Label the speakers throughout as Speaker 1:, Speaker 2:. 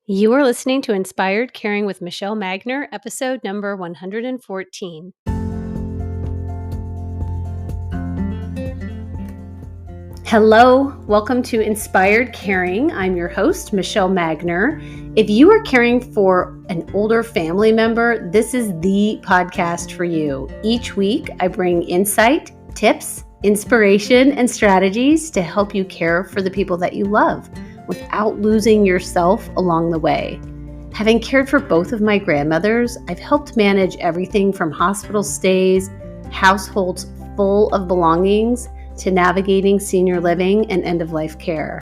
Speaker 1: You are listening to Inspired Caring with Michelle Magner, episode number 114. Hello, welcome to Inspired Caring. I'm your host, Michelle Magner. If you are caring for an older family member, this is the podcast for you. Each week, I bring insight, tips, inspiration, and strategies to help you care for the people that you love without losing yourself along the way. Having cared for both of my grandmothers, I've helped manage everything from hospital stays, households full of belongings, to navigating senior living and end-of-life care.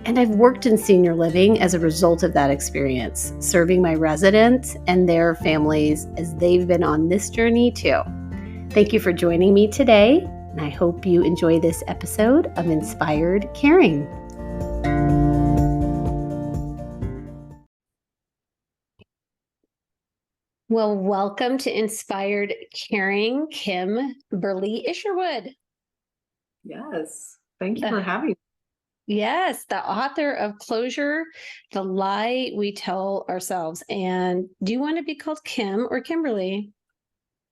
Speaker 1: And I've worked in senior living as a result of that experience, serving my residents and their families as they've been on this journey too. Thank you for joining me today, and I hope you enjoy this episode of Inspired Caring. Well, welcome to Inspired Caring, Kimberly Isherwood.
Speaker 2: Yes. Thank you for having me.
Speaker 1: Yes, the author of Closure, The Lie We Tell Ourselves. And do you want to be called Kim or Kimberly?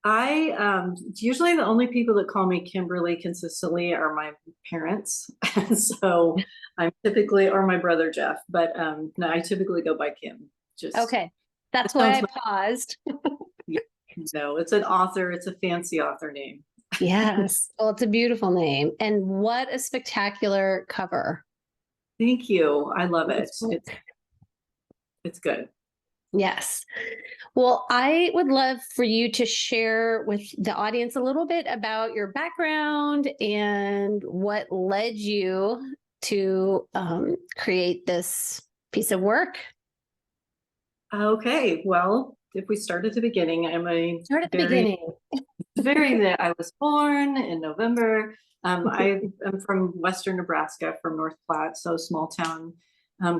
Speaker 2: Usually the only people that call me Kimberly consistently are my parents. And so I'm typically, or my brother Jeff, but no, I typically go by Kim.
Speaker 1: Okay, that's why I paused.
Speaker 2: No, it's an author, it's a fancy author name.
Speaker 1: Yes. Well, it's a beautiful name. And what a spectacular cover.
Speaker 2: Thank you. I love it. It's good.
Speaker 1: Yes. Well, I would love for you to share with the audience a little bit about your background and what led you to create this piece of work.
Speaker 2: Okay. Well, if we start at the beginning, I was born in November. I am from Western Nebraska, from North Platte, so small town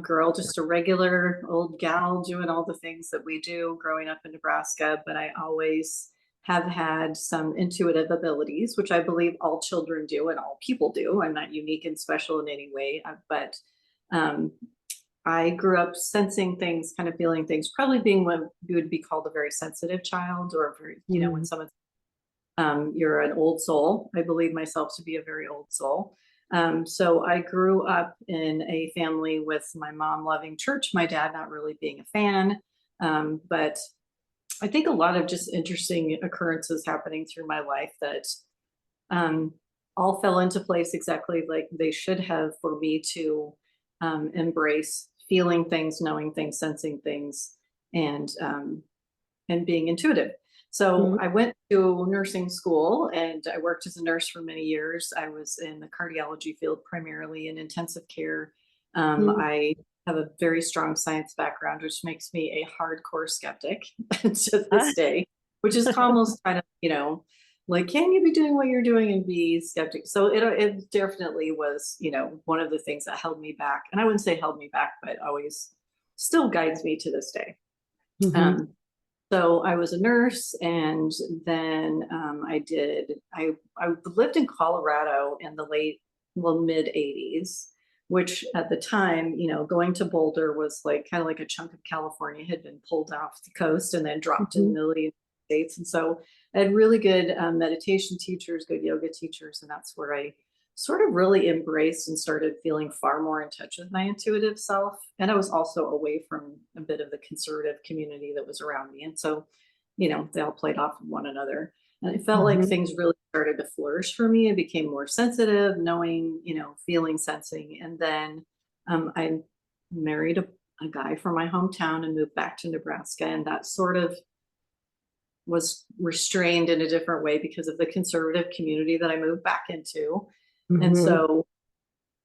Speaker 2: girl, just a regular old gal doing all the things that we do growing up in Nebraska. But I always have had some intuitive abilities, which I believe all children do and all people do. I'm not unique and special in any way, but um, I grew up sensing things, kind of feeling things, probably being what would be called a very sensitive child, or very, when someone's you're an old soul. I believe myself to be a very old soul. So I grew up in a family with my mom loving church, my dad not really being a fan. But I think a lot of just interesting occurrences happening through my life that all fell into place exactly like they should have for me to embrace feeling things, knowing things, sensing things, and being intuitive. So I went to nursing school and I worked as a nurse for many years. I was in the cardiology field, primarily in intensive care. I have a very strong science background, which makes me a hardcore skeptic to this day, which is almost kind of, like, can you be doing what you're doing and be skeptic? So it definitely was, one of the things that held me back. And I wouldn't say held me back, but always still guides me to this day. So I was a nurse, and then I lived in Colorado in the mid 80s, which at the time, going to Boulder was like kind of like a chunk of California had been pulled off the coast and then dropped in the middle of the United States. And so I had really good meditation teachers, good yoga teachers, and that's where I sort of really embraced and started feeling far more in touch with my intuitive self. And I was also away from a bit of the conservative community that was around me. And so, they all played off of one another. And it felt like things really started to flourish for me. I became more sensitive, knowing, feeling, sensing. And then I married a guy from my hometown and moved back to Nebraska. And that sort of was restrained in a different way because of the conservative community that I moved back into. And so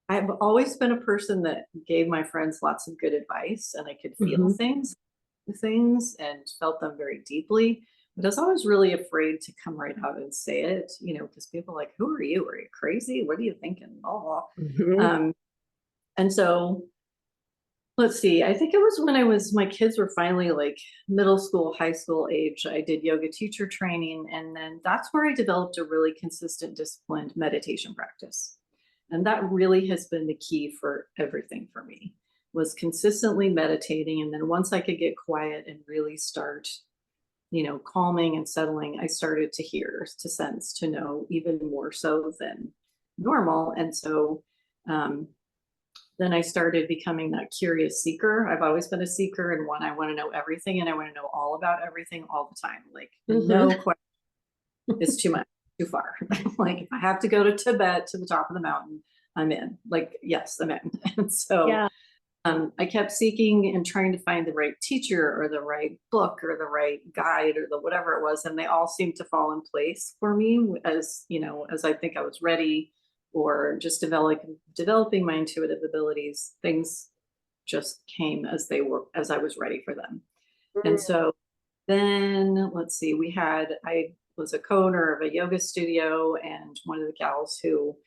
Speaker 2: I've always been a person that gave my friends lots of good advice, and I could feel things and felt them very deeply. But I was always really afraid to come right out and say it, because people are like, who are you? Are you crazy? What are you thinking? Blah, blah. And so let's see, I think it was when my kids were finally like middle school, high school age, I did yoga teacher training. And then that's where I developed a really consistent, disciplined meditation practice. And that really has been the key for everything for me. was consistently meditating. And then once I could get quiet and really start, calming and settling, I started to hear, to sense, to know even more so than normal. And so then I started becoming that curious seeker. I've always been a seeker, and I want to know everything, and I want to know all about everything all the time. Like, no question. It's too much, too far. Like, if I have to go to Tibet, to the top of the mountain, I'm in. Like, yes, I'm in. And so I kept seeking and trying to find the right teacher or the right book or the right guide or the whatever it was. And they all seemed to fall in place for me as, as I think I was ready, or just developing my intuitive abilities. Things just came as I was ready for them. And so then, let's see, I was a co-owner of a yoga studio, and one of the gals who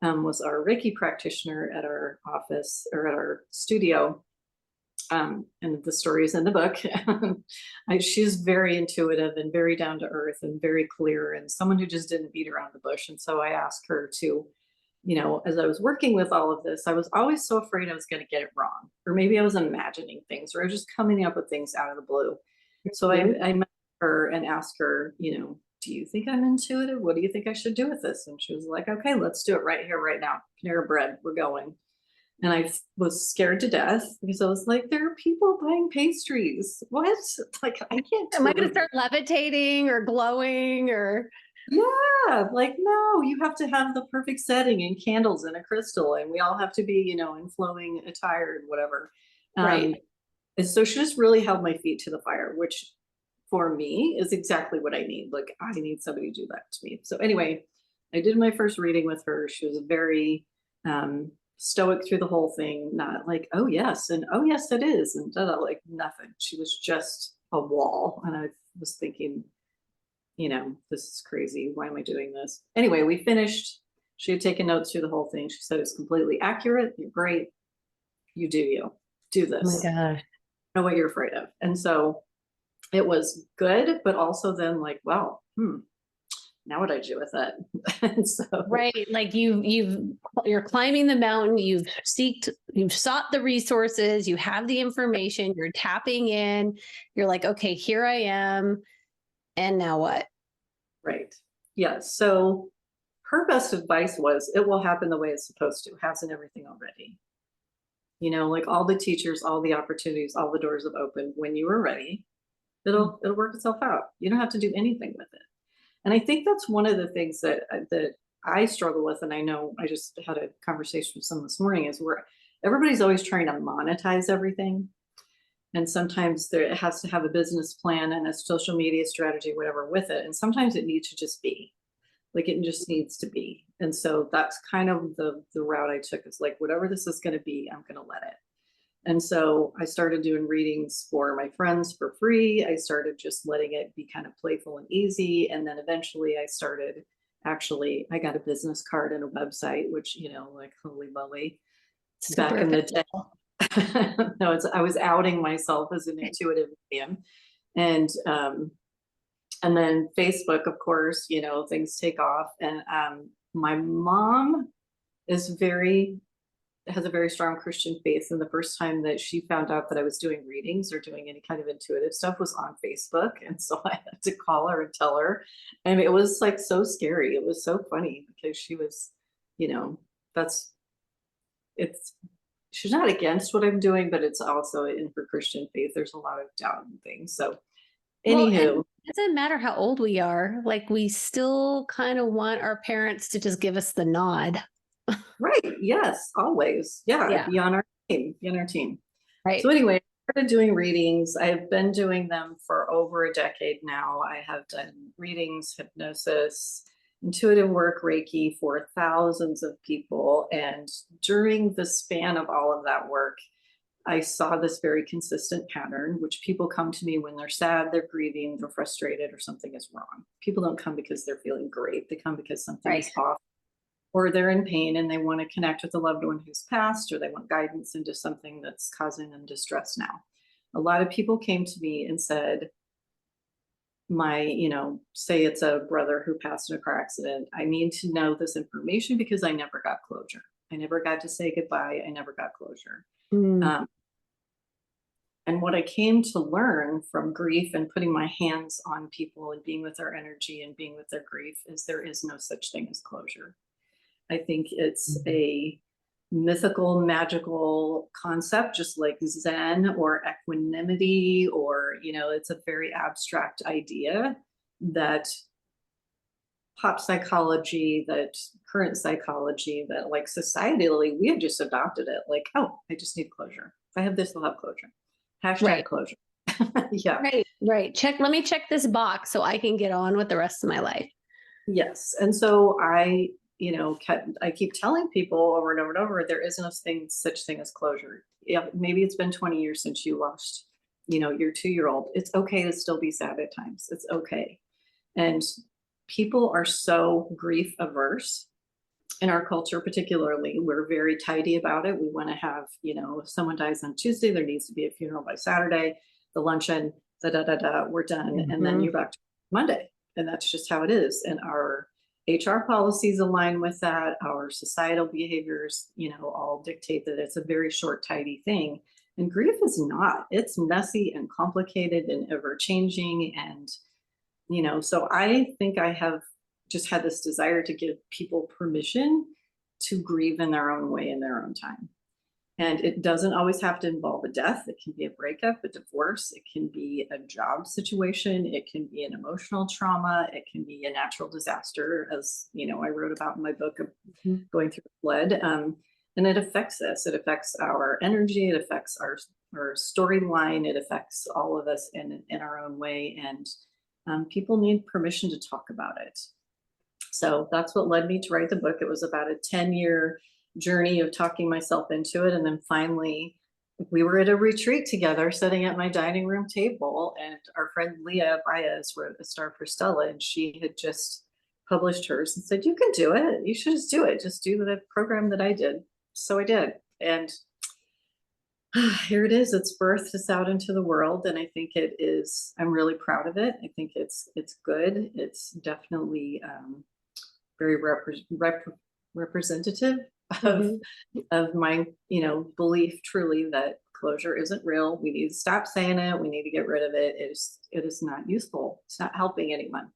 Speaker 2: was our Reiki practitioner at our office, or at our studio. And the story is in the book. She's very intuitive and very down to earth and very clear, and someone who just didn't beat around the bush. And so I asked her to, as I was working with all of this, I was always so afraid I was going to get it wrong, or maybe I was imagining things, or I was just coming up with things out of the blue. So I met her and asked her, do you think I'm intuitive? What do you think I should do with this? And she was like, okay, let's do it right here, right now. Panera Bread, we're going. And I was scared to death, because I was like, there are people buying pastries. What? Like, I can't.
Speaker 1: Am I going to start levitating or glowing or?
Speaker 2: Yeah, like, no, you have to have the perfect setting and candles and a crystal, and we all have to be, in flowing attire and whatever.
Speaker 1: Right.
Speaker 2: And so she just really held my feet to the fire, which for me is exactly what I need. Like, I need somebody to do that to me. So anyway, I did my first reading with her. She was very stoic through the whole thing, not like, oh yes, and oh yes it is, and like nothing. She was just a wall. And I was thinking, this is crazy. Why am I doing this? Anyway, we finished. She had taken notes through the whole thing. She said, it's completely accurate. You're great. You do this.
Speaker 1: Oh my gosh.
Speaker 2: Know what you're afraid of. And so it was good, but also then like, well, now what do I do with it? And so,
Speaker 1: right. Like you're climbing the mountain, you've sought the resources, you have the information, you're tapping in, you're like, okay, here I am. And now what?
Speaker 2: Right. Yeah. So her best advice was, it will happen the way it's supposed to. It hasn't everything already. Like, all the teachers, all the opportunities, all the doors have opened. When you are ready, it'll work itself out. You don't have to do anything with it. And I think that's one of the things that I struggle with. And I know I just had a conversation with someone this morning, is where everybody's always trying to monetize everything. And sometimes it has to have a business plan and a social media strategy, whatever, with it. And sometimes it needs to just be. Like, it just needs to be. And so that's kind of the route I took, is like, whatever this is going to be, I'm going to let it. And so I started doing readings for my friends for free. I started just letting it be kind of playful and easy. And then eventually I got a business card and a website, which, like, holy moly, back in the day. No, I was outing myself as an intuitive medium. And then Facebook, of course, things take off. And my mom has a very strong Christian faith. And the first time that she found out that I was doing readings or doing any kind of intuitive stuff was on Facebook. And so I had to call her and tell her. And it was like so scary. It was so funny, because she was, she's not against what I'm doing, but it's also in her Christian faith, there's a lot of doubt and things. So anywho.
Speaker 1: It doesn't matter how old we are. Like, we still kind of want our parents to just give us the nod.
Speaker 2: Right. Yes, always. Yeah. Be on our team.
Speaker 1: Right.
Speaker 2: So anyway, I started doing readings. I've been doing them for over a decade now. I have done readings, hypnosis, intuitive work, Reiki for thousands of people. And during the span of all of that work, I saw this very consistent pattern, which people come to me when they're sad, they're grieving, they're frustrated, or something is wrong. People don't come because they're feeling great. They come because something is off, or they're in pain and they want to connect with a loved one who's passed, or they want guidance into something that's causing them distress now. A lot of people came to me and said, say it's a brother who passed in a car accident. I need to know this information because I never got closure. I never got to say goodbye. I never got closure. And what I came to learn from grief and putting my hands on people and being with their energy and being with their grief is there is no such thing as closure. I think it's a mythical, magical concept, just like Zen or equanimity, or, it's a very abstract idea that pop psychology, that current psychology, that like societally, we have just adopted it. Like, oh, I just need closure. If I have this, I'll have closure. Hashtag closure. Yeah.
Speaker 1: Right. Let me check this box so I can get on with the rest of my life.
Speaker 2: Yes. And so I keep telling people over and over and over, there is no such thing as closure. Yeah, maybe it's been 20 years since you lost, your 2-year-old. It's okay to still be sad at times. It's okay. And people are so grief averse in our culture, particularly. We're very tidy about it. We want to have, if someone dies on Tuesday, there needs to be a funeral by Saturday, the luncheon, we're done.
Speaker 1: Mm-hmm.
Speaker 2: And then you're back to Monday. And that's just how it is. And our HR policies align with that. Our societal behaviors, all dictate that it's a very short, tidy thing. And grief is not. It's messy and complicated and ever changing. And, so I think I have just had this desire to give people permission to grieve in their own way, in their own time. And it doesn't always have to involve a death. It can be a breakup, a divorce. It can be a job situation. It can be an emotional trauma. It can be a natural disaster, as I wrote about in my book of going through flood. And it affects us. It affects our energy. It affects our storyline. It affects all of us in our own way. And people need permission to talk about it. So that's what led me to write the book. It was about a 10-year journey of talking myself into it. And then finally, we were at a retreat together, sitting at my dining room table, and our friend Leah Baez wrote A Star for Stella, and she had just published hers and said, you can do it. You should just do it. Just do the program that I did. So I did. And here it is. It's birthed us out into the world. And I think it is, I'm really proud of it. I think it's good. It's definitely very representative of my, belief truly that closure isn't real. We need to stop saying it. We need to get rid of it. It is not useful. It's not helping anyone.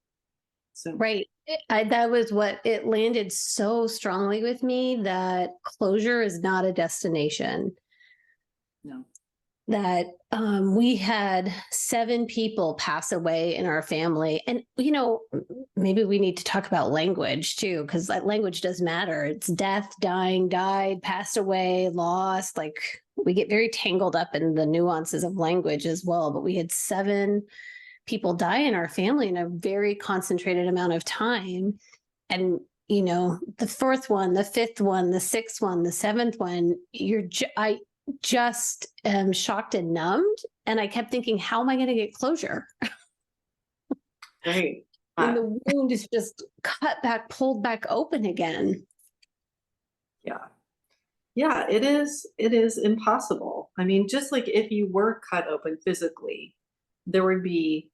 Speaker 2: So
Speaker 1: right. That was what it landed so strongly with me, that closure is not a destination.
Speaker 2: No.
Speaker 1: That we had 7 people pass away in our family. And, maybe we need to talk about language too, because that language does matter. It's death, dying, died, passed away, lost. Like, we get very tangled up in the nuances of language as well. But we had 7 people die in our family in a very concentrated amount of time. And, the 4th one, the 5th one, the 6th one, the 7th one, I just shocked and numbed. And I kept thinking, how am I going to get closure?
Speaker 2: Right.
Speaker 1: And the wound is just pulled back open again.
Speaker 2: Yeah. Yeah, it is impossible. I mean, just like if you were cut open physically, there would be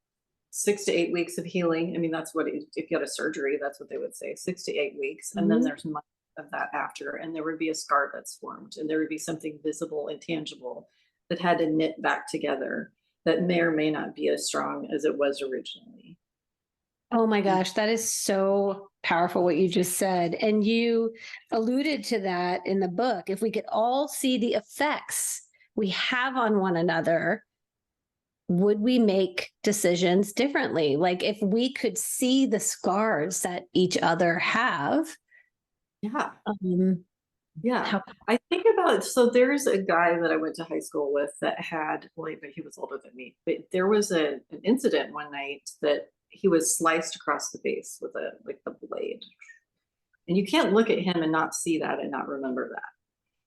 Speaker 2: 6 to 8 weeks of healing. I mean, that's what, if you had a surgery, that's what they would say, 6 to 8 weeks. And then there's months of that after, and there would be a scar that's formed, and there would be something visible and tangible that had to knit back together that may or may not be as strong as it was originally.
Speaker 1: Oh my gosh, that is so powerful what you just said. And you alluded to that in the book. If we could all see the effects we have on one another, would we make decisions differently? Like, if we could see the scars that each other have.
Speaker 2: Yeah. Yeah. I think about, so there's a guy that I went to high school with that had, well, he was older than me, but there was an incident one night that he was sliced across the face with the blade. And you can't look at him and not see that and not remember that.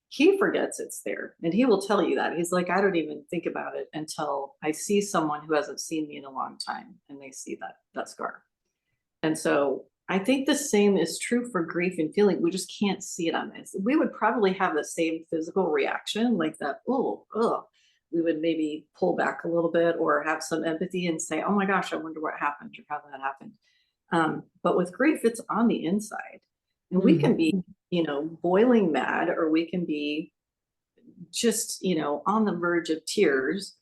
Speaker 2: He forgets it's there. And he will tell you that. He's like, I don't even think about it until I see someone who hasn't seen me in a long time and they see that scar. And so I think the same is true for grief and feeling. We just can't see it on this. We would probably have the same physical reaction, like that, we would maybe pull back a little bit or have some empathy and say, oh my gosh, I wonder what happened or how that happened. But with grief, it's on the inside. And we can be, boiling mad, or we can be just, on the verge of tears.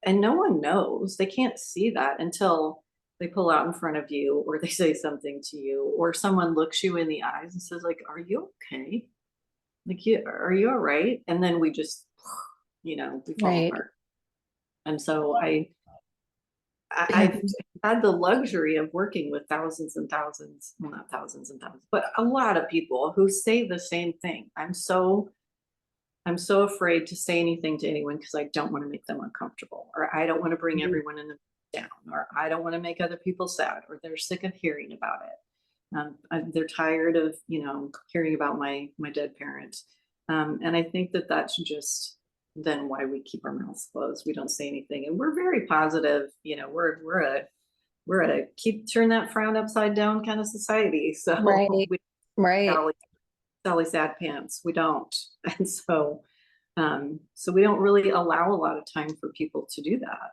Speaker 2: And no one knows. They can't see that until they pull out in front of you, or they say something to you, or someone looks you in the eyes and says, like, are you okay? Like, are you all right? And then we just, we fall
Speaker 1: Right.
Speaker 2: apart. And so I've
Speaker 1: And
Speaker 2: had the luxury of working with thousands and thousands, well, not thousands and thousands, but a lot of people who say the same thing. I'm so afraid to say anything to anyone because I don't want to make them uncomfortable, or I don't want to bring everyone in the down, or I don't want to make other people sad, or they're sick of hearing about it. They're tired of, hearing about my dead parents. And I think that that's just then why we keep our mouths closed. We don't say anything, and we're very positive. We're a turn that frown upside down kind of society. So
Speaker 1: right,
Speaker 2: we
Speaker 1: right.
Speaker 2: Sally sad pants. We don't, and so we don't really allow a lot of time for people to do that.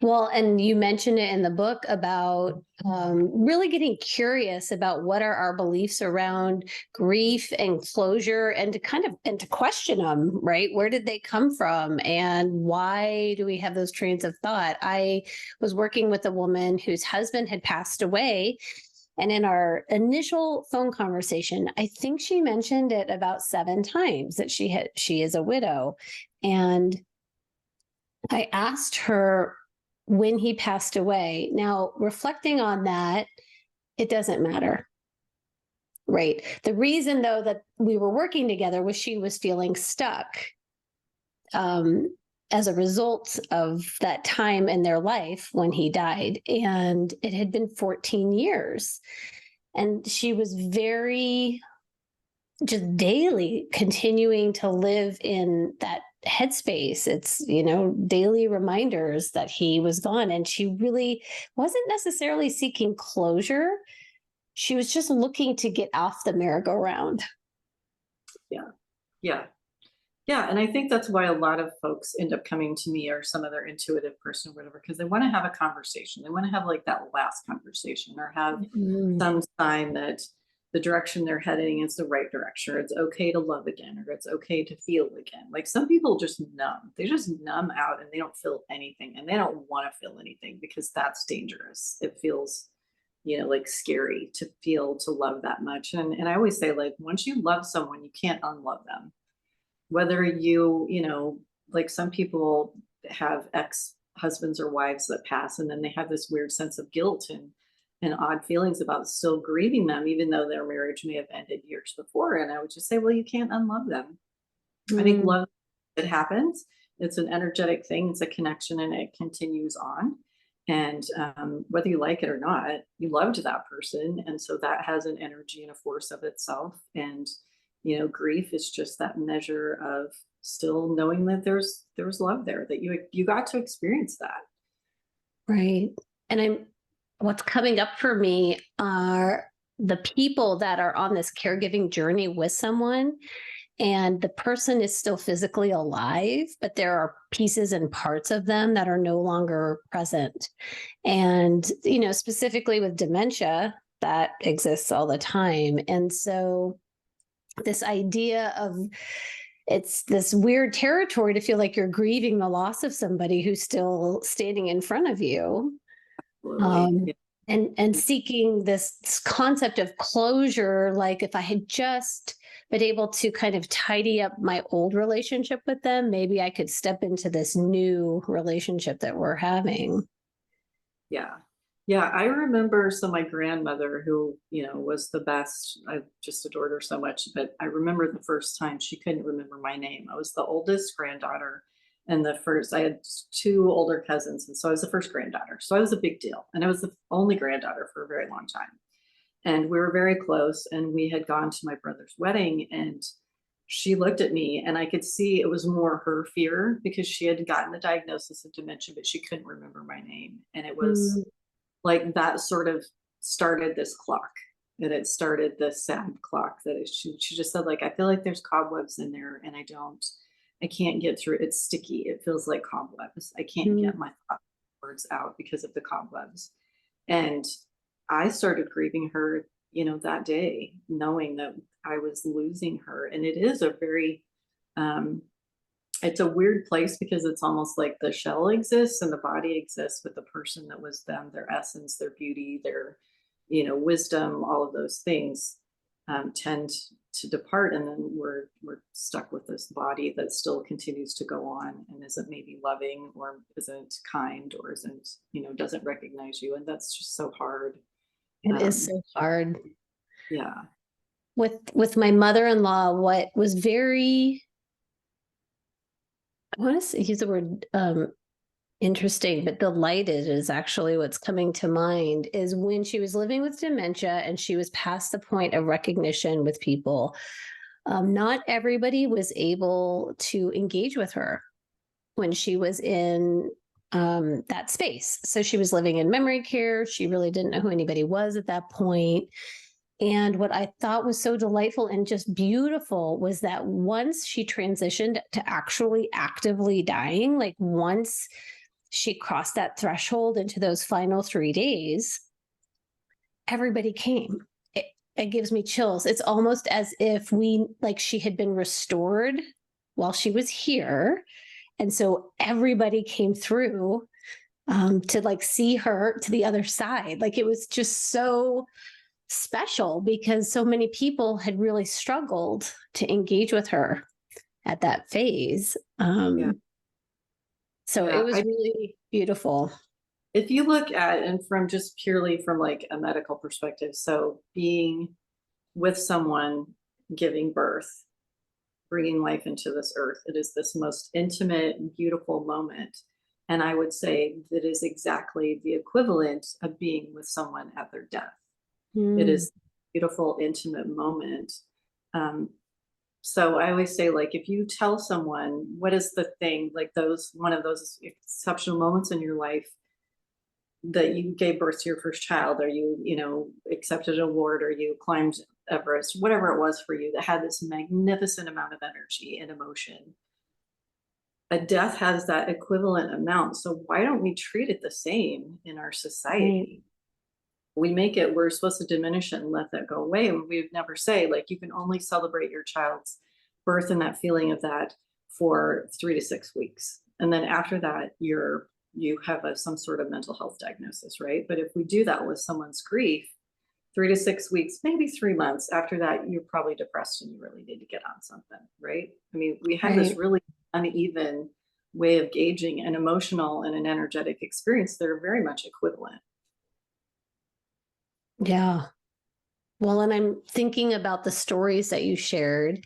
Speaker 1: Well, and you mentioned it in the book about really getting curious about what are our beliefs around grief and closure, and to question them, right? Where did they come from, and why do we have those trains of thought? I was working with a woman whose husband had passed away. And in our initial phone conversation, I think she mentioned it about 7 times that she is a widow. And I asked her when he passed away. Now, reflecting on that, it doesn't matter. Right. The reason, though, that we were working together was she was feeling stuck um, as a result of that time in their life when he died. And it had been 14 years. And she was very just daily continuing to live in that headspace. It's, daily reminders that he was gone. And she really wasn't necessarily seeking closure. She was just looking to get off the merry-go-round.
Speaker 2: Yeah. Yeah. Yeah. And I think that's why a lot of folks end up coming to me or some other intuitive person or whatever, because they want to have a conversation. They want to have like that last conversation, or have
Speaker 1: Mm.
Speaker 2: some sign that the direction they're heading is the right direction, or it's okay to love again, or it's okay to feel again. Like, some people just numb. They just numb out and they don't feel anything, and they don't want to feel anything because that's dangerous. It feels, like scary to feel, to love that much. And I always say, like, once you love someone, you can't unlove them. Whether like, some people have ex husbands or wives that pass, and then they have this weird sense of guilt and odd feelings about still grieving them, even though their marriage may have ended years before. And I would just say, well, you can't unlove them. I think
Speaker 1: Mm.
Speaker 2: love, it happens. It's an energetic thing. It's a connection, and it continues on. And whether you like it or not, you loved that person, and so that has an energy and a force of itself. And grief is just that measure of still knowing that there's love there, that you got to experience that.
Speaker 1: Right. And what's coming up for me are the people that are on this caregiving journey with someone, and the person is still physically alive, but there are pieces and parts of them that are no longer present. And, specifically with dementia, that exists all the time. And so this idea of, it's this weird territory to feel like you're grieving the loss of somebody who's still standing in front of you,
Speaker 2: Absolutely.
Speaker 1: um, and seeking this concept of closure. Like, if I had just been able to kind of tidy up my old relationship with them, maybe I could step into this new relationship that we're having.
Speaker 2: Yeah. Yeah, I remember, so my grandmother, who, was the best. I just adored her so much, but I remember the first time she couldn't remember my name. I was the oldest granddaughter, and I had two older cousins, and so I was the first granddaughter. So I was a big deal, and I was the only granddaughter for a very long time. And we were very close, and we had gone to my brother's wedding, and she looked at me, and I could see it was more her fear because she had gotten the diagnosis of dementia, but she couldn't remember my name. And it was
Speaker 1: Mm.
Speaker 2: like that sort of started this clock, and it started this sad clock that she just said, like, I feel like there's cobwebs in there, and I can't get through it. It's sticky. It feels like cobwebs. I can't
Speaker 1: Mm.
Speaker 2: get my words out because of the cobwebs. And I started grieving her, that day, knowing that I was losing her. And it is a very, um, it's a weird place because it's almost like the shell exists and the body exists, but the person that was them, their essence, their beauty, their, wisdom, all of those things tend to depart, and then we're stuck with this body that still continues to go on and isn't maybe loving or isn't kind or isn't, doesn't recognize you, and that's just so hard.
Speaker 1: It is
Speaker 2: Um,
Speaker 1: so hard.
Speaker 2: yeah,
Speaker 1: With my mother-in-law, what was very, I want to use the word interesting, but delighted is actually what's coming to mind, is when she was living with dementia and she was past the point of recognition with people. Not everybody was able to engage with her when she was in that space. So she was living in memory care. She really didn't know who anybody was at that point. And what I thought was so delightful and just beautiful was that once she transitioned to actually actively dying, like once she crossed that threshold into those final 3 days, everybody came. It gives me chills. It's almost as if she had been restored while she was here. And so everybody came through to see her to the other side. Like it was just so special because so many people had really struggled to engage with her at that phase.
Speaker 2: yeah,
Speaker 1: So it
Speaker 2: yeah.
Speaker 1: was really beautiful.
Speaker 2: If you look at, and from just purely from like a medical perspective, so being with someone, giving birth, bringing life into this earth, it is this most intimate, beautiful moment. And I would say that is exactly the equivalent of being with someone at their death. It
Speaker 1: Mm,
Speaker 2: is a beautiful, intimate moment. Um, so I always say, like, if you tell someone what is the thing, like those one of those exceptional moments in your life that you gave birth to your first child, or you accepted an award, or you climbed Everest, whatever it was for you that had this magnificent amount of energy and emotion. A death has that equivalent amount. So why don't we treat it the same in our
Speaker 1: right.
Speaker 2: society? We make it, we're supposed to diminish it and let that go away. And we would never say, like, you can only celebrate your child's birth and that feeling of that for 3 to 6 weeks. And then after that, you have some sort of mental health diagnosis, right? But if we do that with someone's grief, 3 to 6 weeks, maybe 3 months after that, you're probably depressed and you really need to get on something, right? I mean, we have this
Speaker 1: Right.
Speaker 2: really uneven way of gauging an emotional and an energetic experience that are very much equivalent.
Speaker 1: Yeah. Well, and I'm thinking about the stories that you shared.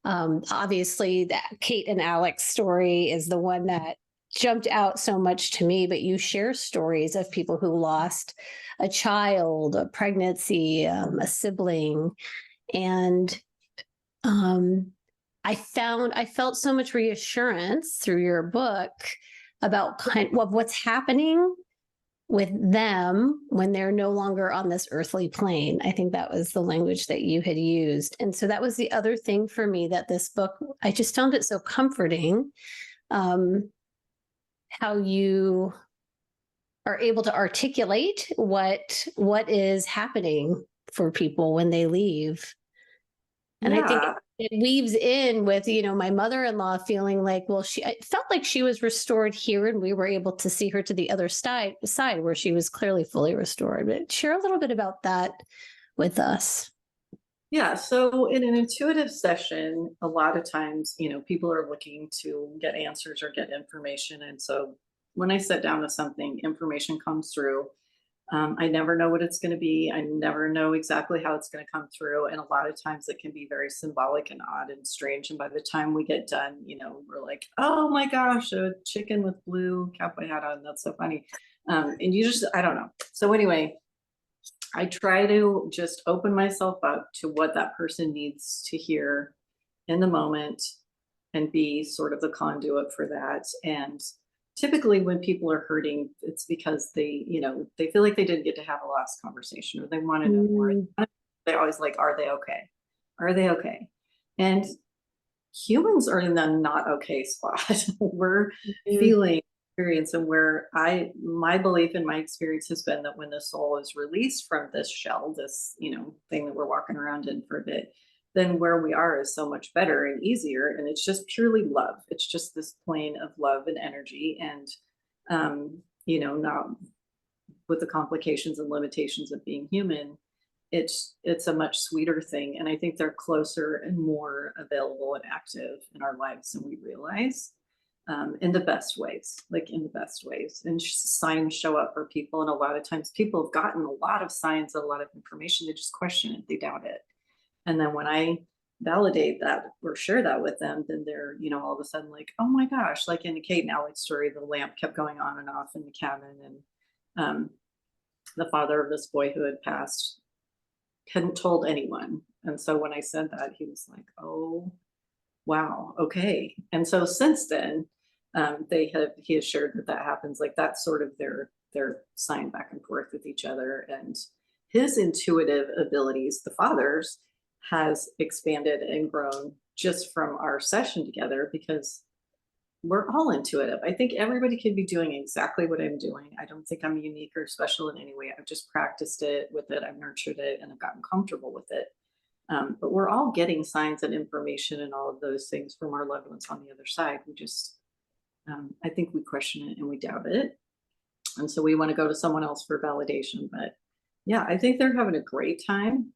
Speaker 1: Obviously, that Kate and Alex story is the one that jumped out so much to me, but you share stories of people who lost a child, a pregnancy, a sibling. And I felt so much reassurance through your book about kind of what's happening with them when they're no longer on this earthly plane. I think that was the language that you had used. And so that was the other thing for me, that this book, I just found it so comforting, how you are able to articulate what is happening for people when they leave. And I think
Speaker 2: Yeah.
Speaker 1: it weaves in with, my mother-in-law feeling like, well, it felt like she was restored here and we were able to see her to the other side where she was clearly fully restored. But share a little bit about that with us.
Speaker 2: Yeah. So in an intuitive session, a lot of times, people are looking to get answers or get information. And so when I sit down with something, information comes through. I never know what it's going to be. I never know exactly how it's going to come through. And a lot of times it can be very symbolic and odd and strange. And by the time we get done, we're like, oh my gosh, a chicken with blue cowboy hat on. That's so funny. And I don't know. So anyway, I try to just open myself up to what that person needs to hear in the moment and be sort of the conduit for that. And typically when people are hurting, it's because they feel like they didn't get to have a last conversation, or they want to know more.
Speaker 1: Mm,
Speaker 2: They're always like, are they okay? Are they okay? And humans are in the not okay spot. We're
Speaker 1: mm,
Speaker 2: feeling experience, and where my belief and my experience has been that when the soul is released from this shell, this thing that we're walking around in for a bit, then where we are is so much better and easier. And it's just purely love. It's just this plane of love and energy. And, not with the complications and limitations of being human, it's a much sweeter thing. And I think they're closer and more available and active in our lives than we realize, in the best ways, like in the best ways. And signs show up for people. And a lot of times people have gotten a lot of signs, a lot of information. They just question it, they doubt it. And then when I validate that or share that with them, then they're, all of a sudden like, oh my gosh, like in the Kate and Alex story, the lamp kept going on and off in the cabin. And the father of this boy who had passed hadn't told anyone. And so when I said that, he was like, oh, wow, okay. And so since then, he has shared that happens. Like that's sort of their sign back and forth with each other. And his intuitive abilities, the father's, has expanded and grown just from our session together, because we're all intuitive. I think everybody could be doing exactly what I'm doing. I don't think I'm unique or special in any way. I've just practiced it with it. I've nurtured it and I've gotten comfortable with it. But we're all getting signs and information and all of those things from our loved ones on the other side. We just, I think we question it and we doubt it. And so we want to go to someone else for validation. But yeah, I think they're having a great time.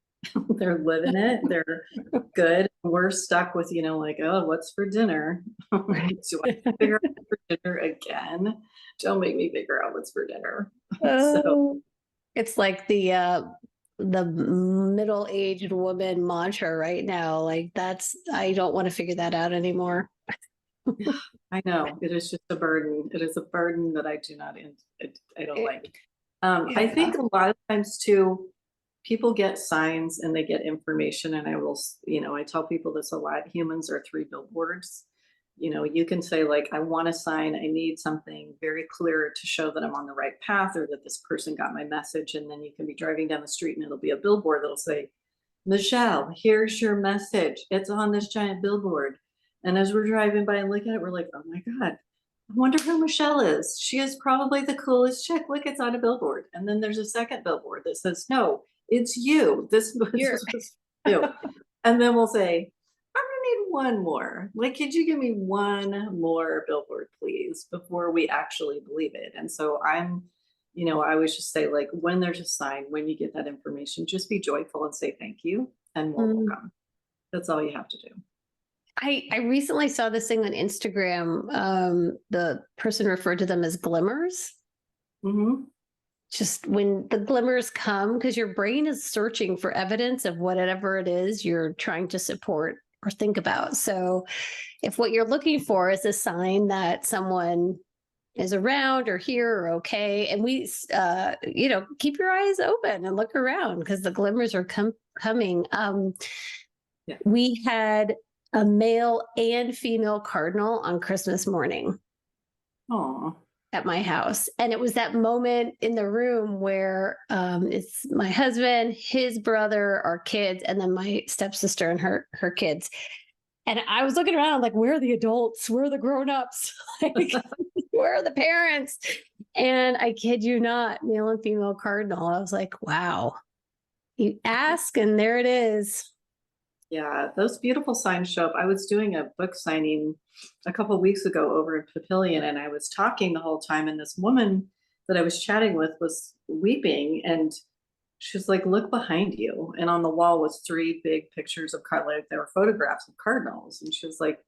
Speaker 2: They're living it. They're good. We're stuck with, like, oh, what's for dinner? Do I figure out what's for dinner again? Don't make me figure out what's for dinner. So
Speaker 1: it's like the middle-aged woman mantra right now. Like I don't want to figure that out anymore.
Speaker 2: I know it is just a burden. It is a burden that I do not, I don't like. I think a lot of times too, people get signs and they get information, and I tell people this a lot. Humans are 3 billboards. You can say like, I want a sign, I need something very clear to show that I'm on the right path or that this person got my message. And then you can be driving down the street and it'll be a billboard that'll say, Michelle, here's your message. It's on this giant billboard. And as we're driving by and looking at it, we're like, oh my God, I wonder who Michelle is. She is probably the coolest chick. Look, it's on a billboard. And then there's a second billboard that says, no, it's you. This was you. And then we'll say, I'm gonna need one more. Like, could you give me one more billboard, please, before we actually believe it? And so I always just say, like, when there's a sign, when you get that information, just be joyful and say thank you, and more will come. That's all you have to do.
Speaker 1: I recently saw this thing on Instagram. The person referred to them as glimmers.
Speaker 2: Mm-hmm.
Speaker 1: Just when the glimmers come, because your brain is searching for evidence of whatever it is you're trying to support or think about. So if what you're looking for is a sign that someone is around or here or okay, and we, keep your eyes open and look around, because the glimmers are coming. We had a male and female cardinal on Christmas morning.
Speaker 2: Aww.
Speaker 1: At my house. And it was that moment in the room where it's my husband, his brother, our kids, and then my stepsister and her kids. And I was looking around like, where are the adults? Where are the grown-ups? Like, where are the parents? And I kid you not, male and female cardinal. I was like, wow. You ask and there it is.
Speaker 2: Yeah, those beautiful signs show up. I was doing a book signing a couple of weeks ago over in Papillion, and I was talking the whole time, and this woman that I was chatting with was weeping, and she was like, look behind you. And on the wall was 3 big pictures of like there were photographs of cardinals. And she was like,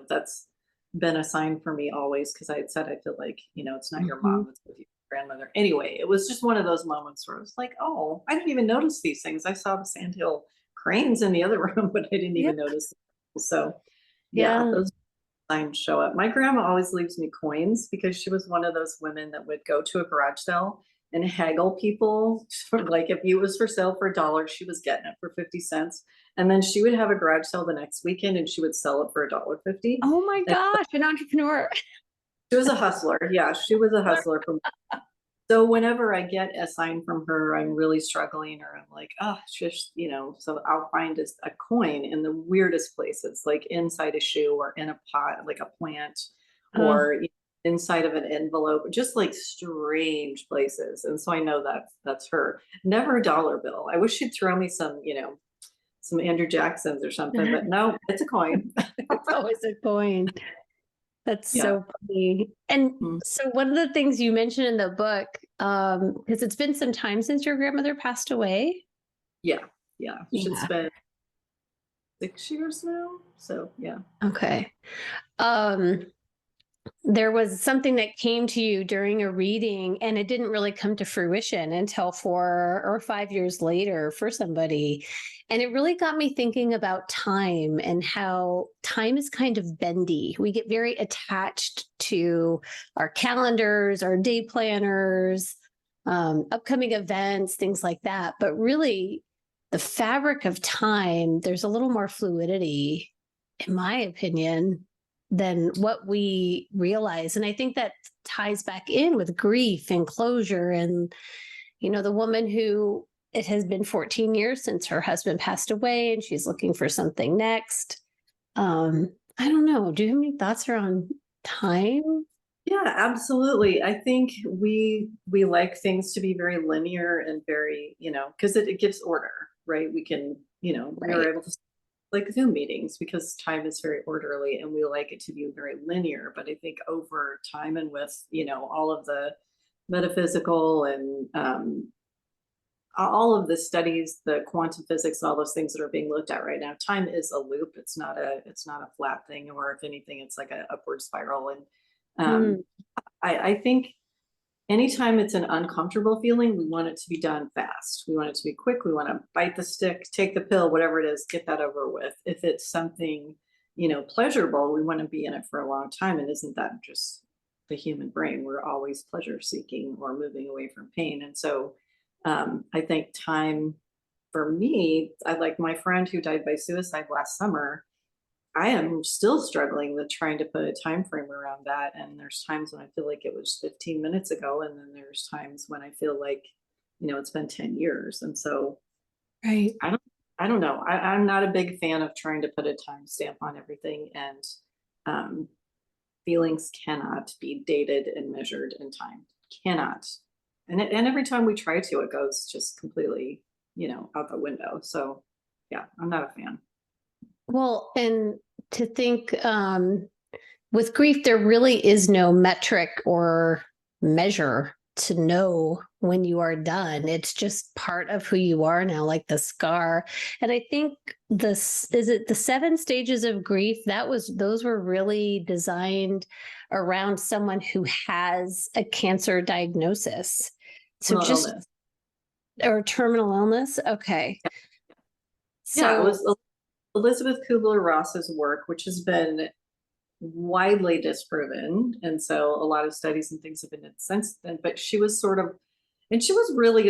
Speaker 2: that's been a sign for me always, because I had said I feel like, it's not your mom, it's with your grandmother. Anyway, it was just one of those moments where I was like, oh, I didn't even notice these things. I saw the sandhill cranes in the other room, but I didn't even notice them. So yeah, those signs show up. My grandma always leaves me coins, because she was one of those women that would go to a garage sale and haggle people for, like, if it was for sale for $1, she was getting it for 50 cents. And then she would have a garage sale the next weekend and she would sell it for $1.50.
Speaker 1: Oh my gosh, an entrepreneur.
Speaker 2: She was a hustler. Yeah, she was a hustler. So whenever I get a sign from her, I'm really struggling, or I'm like, oh, just, so I'll find a coin in the weirdest places, like inside a shoe or in a pot, like a plant, or inside of an envelope, just like strange places. And so I know that's her. Never a dollar bill. I wish she'd throw me some some Andrew Jacksons or something, but no, it's a coin.
Speaker 1: It's always a coin. That's
Speaker 2: Yeah.
Speaker 1: so funny. And
Speaker 2: Mm.
Speaker 1: so one of the things you mentioned in the book, because it's been some time since your grandmother passed away.
Speaker 2: Yeah. Yeah. It's
Speaker 1: Yeah.
Speaker 2: been 6 years now. So yeah.
Speaker 1: Okay. Um, there was something that came to you during a reading and it didn't really come to fruition until 4 or 5 years later for somebody. And it really got me thinking about time and how time is kind of bendy. We get very attached to our calendars, our day planners, upcoming events, things like that. But really, the fabric of time, there's a little more fluidity, in my opinion, than what we realize. And I think that ties back in with grief and closure. And, the woman who it has been 14 years since her husband passed away and she's looking for something next. I don't know. Do you have any thoughts around time?
Speaker 2: Yeah, absolutely. I think we like things to be very linear and very, because it gives order, right? We can, we were
Speaker 1: Right.
Speaker 2: able to like Zoom meetings because time is very orderly and we like it to be very linear. But I think over time and with, all of the metaphysical and all of the studies, the quantum physics, all those things that are being looked at right now, time is a loop. It's not a flat thing, or if anything, it's like an upward spiral. And
Speaker 1: Mm,
Speaker 2: I think anytime it's an uncomfortable feeling, we want it to be done fast. We want it to be quick. We want to bite the stick, take the pill, whatever it is, get that over with. If it's something, pleasurable, we want to be in it for a long time. And isn't that just the human brain? We're always pleasure seeking or moving away from pain. And so I think time for me, I like my friend who died by suicide last summer. I am still struggling with trying to put a time frame around that. And there's times when I feel like it was 15 minutes ago. And then there's times when I feel like, it's been 10 years. And so
Speaker 1: right.
Speaker 2: I don't, I don't know. I'm not a big fan of trying to put a time stamp on everything. And um, feelings cannot be dated and measured in time. Cannot. And every time we try to, it goes just completely, out the window. So yeah, I'm not a fan.
Speaker 1: Well, and to think with grief, there really is no metric or measure to know when you are done. It's just part of who you are now, like the scar. And I think this is it the 7 stages of grief. Those were really designed around someone who has a cancer diagnosis. So
Speaker 2: Terminal
Speaker 1: just
Speaker 2: illness.
Speaker 1: or terminal illness. Okay.
Speaker 2: Yeah, it
Speaker 1: So
Speaker 2: was Elizabeth Kubler-Ross's work, which has been widely disproven. And so a lot of studies and things have been done since then. But she was and she was really,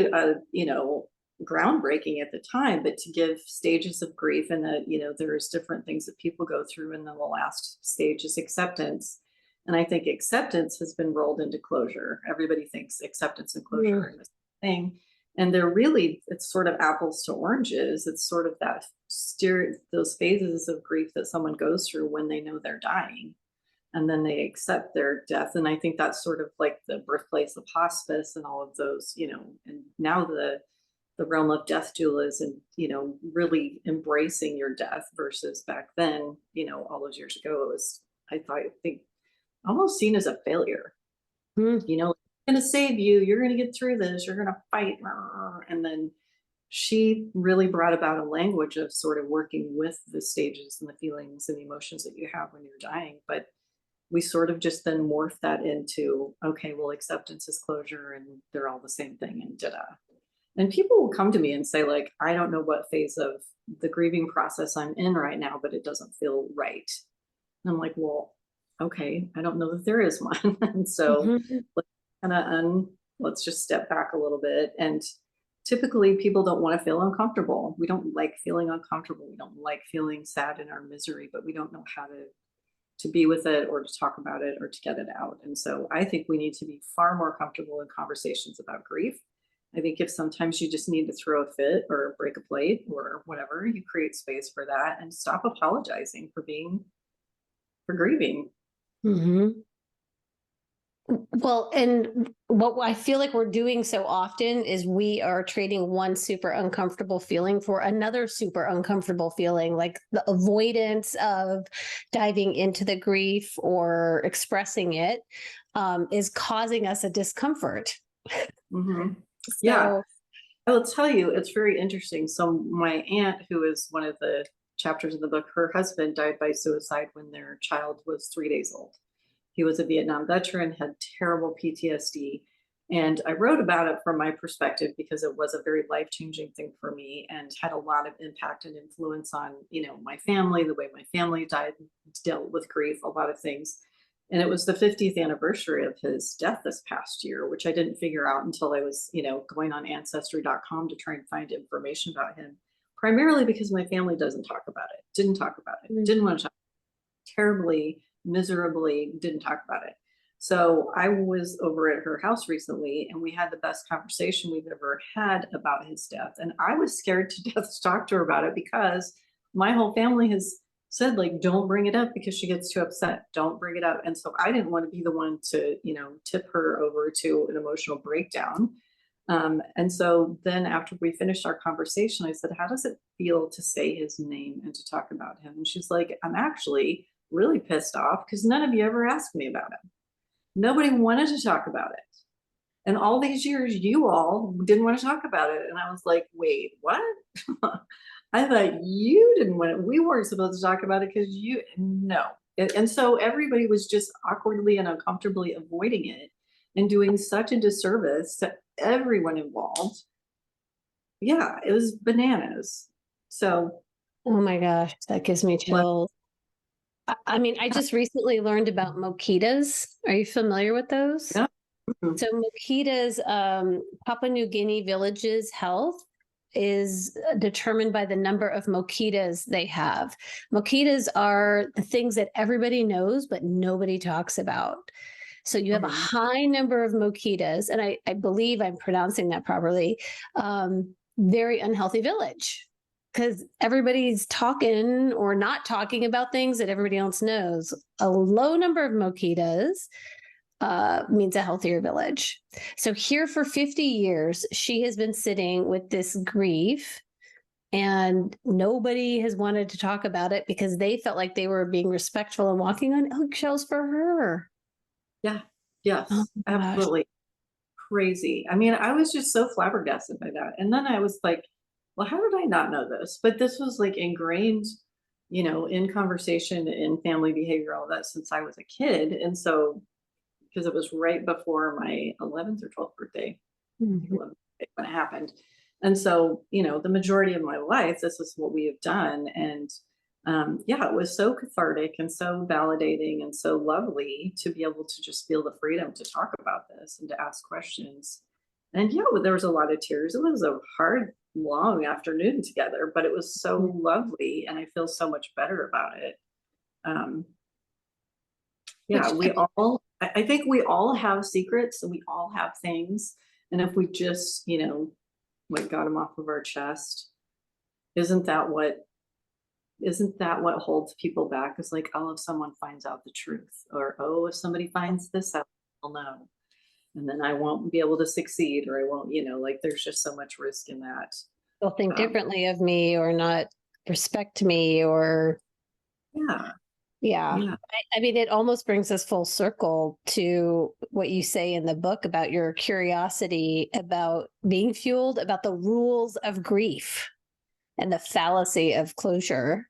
Speaker 2: groundbreaking at the time. But to give stages of grief and that, there's different things that people go through. And then the last stage is acceptance. And I think acceptance has been rolled into closure. Everybody thinks acceptance and closure are the same thing. And it's sort of apples to oranges. It's sort of those phases of grief that someone goes through when they know they're dying and then they accept their death. And I think that's sort of like the birthplace of hospice and all of those, and now the realm of death doulas and, really embracing your death versus back then, all those years ago, I think almost seen as a failure.
Speaker 1: mm,
Speaker 2: I'm going to save you. You're going to get through this. You're going to fight. And then she really brought about a language of sort of working with the stages and the feelings and the emotions that you have when you're dying. But we sort of just then morph that into, okay, well, acceptance is closure and they're all the same thing and da-da. And people will come to me and say, like, I don't know what phase of the grieving process I'm in right now, but it doesn't feel right. And I'm like, well, okay, I don't know that there is one. And so
Speaker 1: mhm.
Speaker 2: let's kind of let's just step back a little bit. And typically people don't want to feel uncomfortable. We don't like feeling uncomfortable. We don't like feeling sad in our misery, but we don't know how to be with it or to talk about it or to get it out. And so I think we need to be far more comfortable in conversations about grief. I think if sometimes you just need to throw a fit or break a plate or whatever, you create space for that and stop apologizing for grieving.
Speaker 1: Mhm. Well, and what I feel like we're doing so often is we are trading one super uncomfortable feeling for another super uncomfortable feeling, like the avoidance of diving into the grief or expressing it is causing us a discomfort.
Speaker 2: Hmm. Yeah,
Speaker 1: So,
Speaker 2: I will tell you, it's very interesting. So my aunt, who is one of the chapters in the book, her husband died by suicide when their child was 3 days old. He was a Vietnam veteran, had terrible PTSD. And I wrote about it from my perspective because it was a very life-changing thing for me and had a lot of impact and influence on, my family, the way my family died, dealt with grief, a lot of things. And it was the 50th anniversary of his death this past year, which I didn't figure out until I was, going on ancestry.com to try and find information about him, primarily because my family doesn't talk about it, didn't talk about it,
Speaker 1: mm,
Speaker 2: didn't want to talk terribly, miserably, didn't talk about it. So I was over at her house recently and we had the best conversation we've ever had about his death. And I was scared to death to talk to her about it because my whole family has said, like, don't bring it up because she gets too upset. Don't bring it up. And so I didn't want to be the one to, tip her over to an emotional breakdown. And so then after we finished our conversation, I said, how does it feel to say his name and to talk about him? And she's like, I'm actually really pissed off because none of you ever asked me about him. Nobody wanted to talk about it. And all these years, you all didn't want to talk about it. And I was like, wait, what? I thought you didn't want it. We weren't supposed to talk about it because no. And so everybody was just awkwardly and uncomfortably avoiding it and doing such a disservice to everyone involved. Yeah, it was bananas. So,
Speaker 1: oh my gosh, that gives me
Speaker 2: like,
Speaker 1: chills. I mean, I just recently learned about mokitas. Are you familiar with those?
Speaker 2: yeah. Mhm.
Speaker 1: So mokitas, Papua New Guinea villages' health is determined by the number of mokitas they have. Mokitas are the things that everybody knows, but nobody talks about. So you have a
Speaker 2: Mhm.
Speaker 1: high number of mokitas, and I believe I'm pronouncing that properly. Very unhealthy village because everybody's talking or not talking about things that everybody else knows. A low number of mokitas means a healthier village. So here for 50 years, she has been sitting with this grief and nobody has wanted to talk about it because they felt like they were being respectful and walking on eggshells for her.
Speaker 2: Yeah.
Speaker 1: Oh
Speaker 2: Yes,
Speaker 1: my gosh.
Speaker 2: absolutely. Crazy. I mean, I was just so flabbergasted by that. And then I was like, well, how did I not know this? But this was like ingrained, in conversation, in family behavior, all that since I was a kid. And so, because it was right before my 11th or 12th birthday, I think
Speaker 1: Mhm.
Speaker 2: 11th birthday when it happened. And so, the majority of my life, this is what we have done. And yeah, it was so cathartic and so validating and so lovely to be able to just feel the freedom to talk about this and to ask questions. And yeah, well, there was a lot of tears. It was a hard, long afternoon together, but it was so lovely. And I feel so much better about it. Um, yeah,
Speaker 1: Which
Speaker 2: I think we all have secrets and we all have things. And if we just, like got them off of our chest, isn't that what isn't that what holds people back? Is like, oh, if someone finds out the truth, or oh, if somebody finds this out, I'll know. And then I won't be able to succeed, or I won't, like there's just so much risk in that.
Speaker 1: they'll think
Speaker 2: Um,
Speaker 1: differently of me or not respect me or
Speaker 2: yeah,
Speaker 1: yeah.
Speaker 2: yeah.
Speaker 1: I mean, it almost brings us full circle to what you say in the book about your curiosity about being fueled about the rules of grief and the fallacy of closure,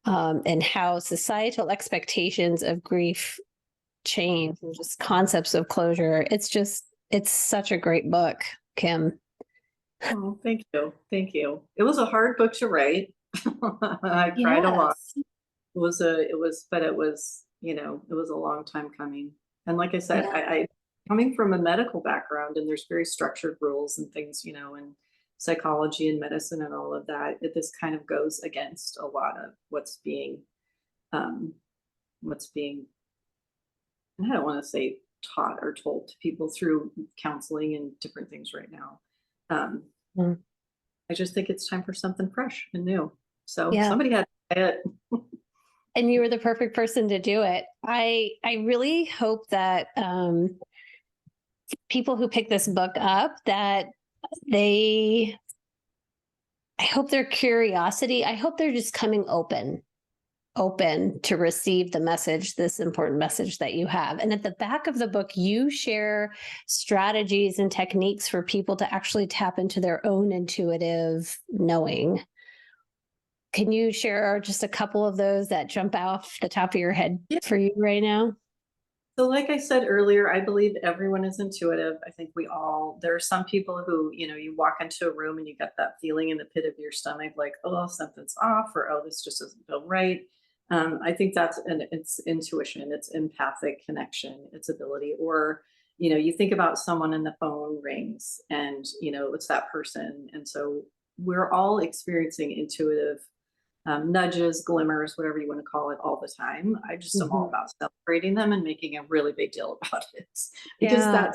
Speaker 1: and how societal expectations of grief change and just concepts of closure. It's such a great book, Kim.
Speaker 2: Oh, thank you. Thank you. It was a hard book to write. I cried a lot.
Speaker 1: Yes.
Speaker 2: But it was, it was a long time coming. And like I said,
Speaker 1: Yeah.
Speaker 2: I coming from a medical background and there's very structured rules and things, and psychology and medicine and all of that, this kind of goes against a lot of um, what's being, and I don't want to say taught or told to people through counseling and different things right now. Um,
Speaker 1: Mm.
Speaker 2: I just think it's time for something fresh and new. So
Speaker 1: Yeah.
Speaker 2: somebody had to say it.
Speaker 1: And you were the perfect person to do it. I really hope that people who pick this book up, that they, I hope their curiosity, I hope they're just coming open to receive the message, this important message that you have. And at the back of the book, you share strategies and techniques for people to actually tap into their own intuitive knowing. Can you share just a couple of those that jump off the top of your head for you right now?
Speaker 2: So like I said earlier, I believe everyone is intuitive. I think there are some people who, you walk into a room and you get that feeling in the pit of your stomach, like, oh, something's off, or oh, this just doesn't feel right. I think it's intuition, it's empathic connection, it's ability. Or, you think about someone and the phone rings and, it's that person. And so we're all experiencing intuitive nudges, glimmers, whatever you want to call it, all the time. I just am all about celebrating them and making a really big deal about it, because
Speaker 1: Yeah.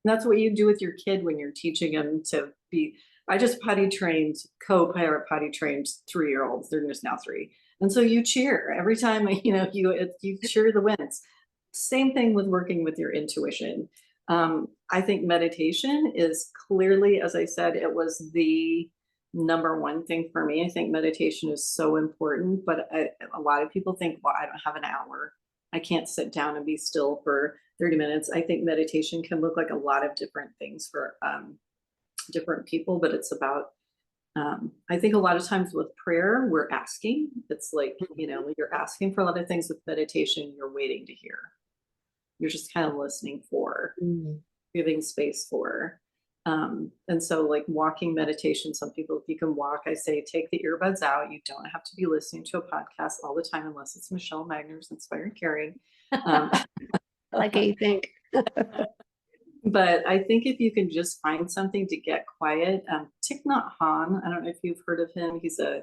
Speaker 2: that's what you do with your kid when you're teaching them to be. I just potty trained 3-year-olds. They're just now 3, and so you cheer every time you cheer the wins. Same thing with working with your intuition. I think meditation is clearly, as I said, it was the number one thing for me. I think meditation is so important, but a lot of people think, well, I don't have an hour. I can't sit down and be still for 30 minutes. I think meditation can look like a lot of different things for different people, but it's about, I think a lot of times with prayer, we're asking. It's like, you're asking for a lot of things. With meditation, you're waiting to hear. You're just kind of listening for, giving space for. And so like walking meditation, some people, if you can walk, I say, take the earbuds out. You don't have to be listening to a podcast all the time, unless it's Michelle Magner's Inspired Caring.
Speaker 1: I like how you think.
Speaker 2: But I think if you can just find something to get quiet, Thich Nhat Hanh, I don't know if you've heard of him. He's a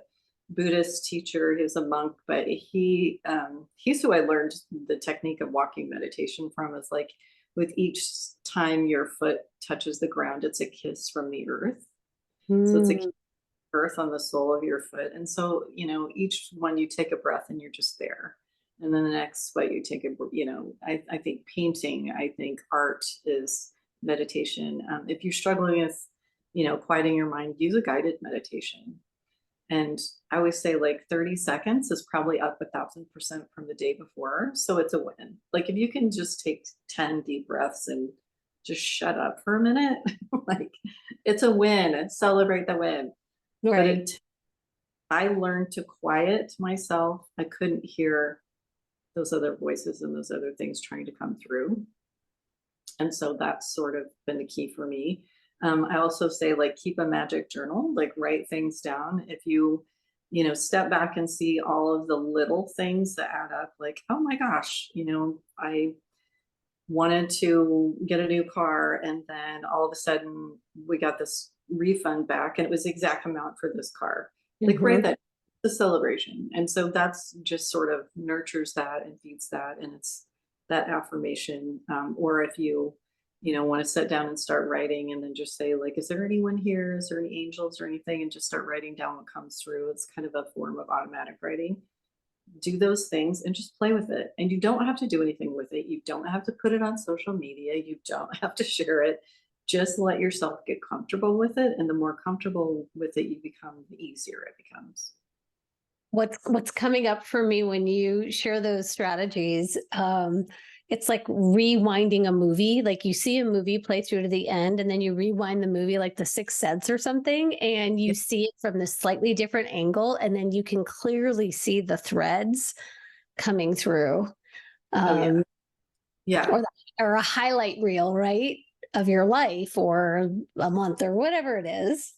Speaker 2: Buddhist teacher. He was a monk, but he's who I learned the technique of walking meditation from. Is like, with each time your foot touches the ground, it's a kiss from the earth. So it's a kiss earth on the sole of your foot. And so, each one you take a breath and you're just there. And then the next what you take I think painting, I think art is meditation. If you're struggling with, quieting your mind, use a guided meditation. And I always say like 30 seconds is probably up 1,000% from the day before. So it's a win. Like if you can just take 10 deep breaths and just shut up for a minute, like it's a win. Celebrate the win.
Speaker 1: Right.
Speaker 2: But I learned to quiet myself. I couldn't hear those other voices and those other things trying to come through. And so that's sort of been the key for me. I also say, like, keep a magic journal, like write things down. If you, step back and see all of the little things that add up, like, oh my gosh, I wanted to get a new car, and then all of a sudden we got this refund back and it was the exact amount for this car. Like, write that, the celebration. And so that's just sort of nurtures that and feeds that. And it's that affirmation. Or if you, want to sit down and start writing, and then just say, like, is there anyone here? Is there any angels or anything? And just start writing down what comes through. It's kind of a form of automatic writing. Do those things and just play with it. And you don't have to do anything with it. You don't have to put it on social media. You don't have to share it. Just let yourself get comfortable with it. And the more comfortable with it you become, the easier it becomes.
Speaker 1: What's coming up for me when you share those strategies, it's like rewinding a movie. Like you see a movie play through to the end, and then you rewind the movie, like The Sixth Sense or something, and you see it from this slightly different angle, and then you can clearly see the threads coming through.
Speaker 2: Yeah.
Speaker 1: Or a highlight reel, right, of your life or a month or whatever it is.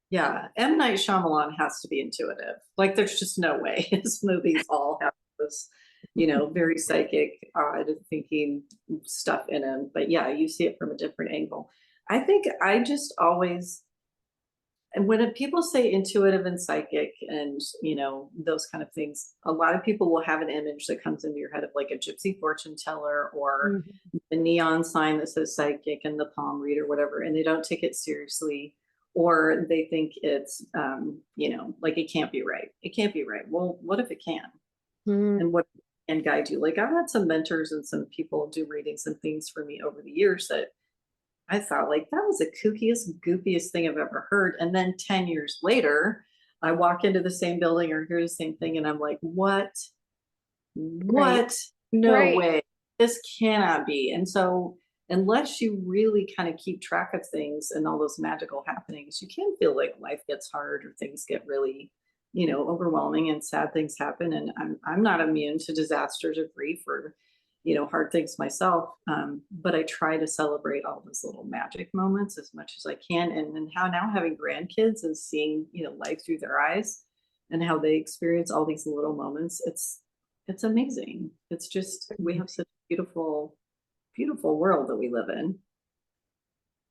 Speaker 2: Yeah. M. Night Shyamalan has to be intuitive. Like, there's just no way his movies all have this, very psychic, odd thinking stuff in them. But yeah, you see it from a different angle. I think I just always, and when people say intuitive and psychic and, those kind of things, a lot of people will have an image that comes into your head of like a gypsy fortune teller, or the neon sign that says psychic and the palm reader, whatever, and they don't take it seriously. or they think it's, like it can't be right. It can't be right. Well, what if it can?
Speaker 1: Mm,
Speaker 2: And what can guide you? Like I've had some mentors and some people do readings and things for me over the years that I thought like that was the kookiest, goofiest thing I've ever heard. And then 10 years later, I walk into the same building or hear the same thing, and I'm like, what?
Speaker 1: right.
Speaker 2: What? No
Speaker 1: Right.
Speaker 2: way. This cannot be. And so, unless you really kind of keep track of things and all those magical happenings, you can feel like life gets hard or things get really, overwhelming and sad things happen. And I'm not immune to disasters or grief or, hard things myself. But I try to celebrate all those little magic moments as much as I can. And how now having grandkids and seeing, life through their eyes and how they experience all these little moments, it's amazing. It's just we have such a beautiful, beautiful world that we live in.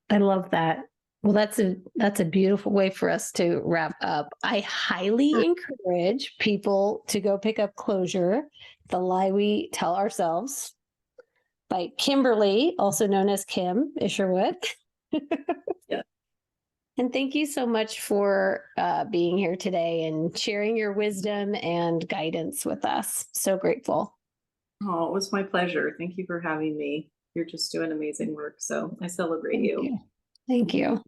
Speaker 1: I love that. Well, that's a beautiful way for us to wrap up. I highly encourage people to go pick up Closure, The Lie We Tell Ourselves by Kimberly, also known as Kim Isherwood.
Speaker 2: Yeah.
Speaker 1: And thank you so much for being here today and sharing your wisdom and guidance with us. So grateful.
Speaker 2: Oh, it was my pleasure. Thank you for having me. You're just doing amazing work. So I celebrate
Speaker 1: Thank
Speaker 2: you.
Speaker 1: you. Thank you.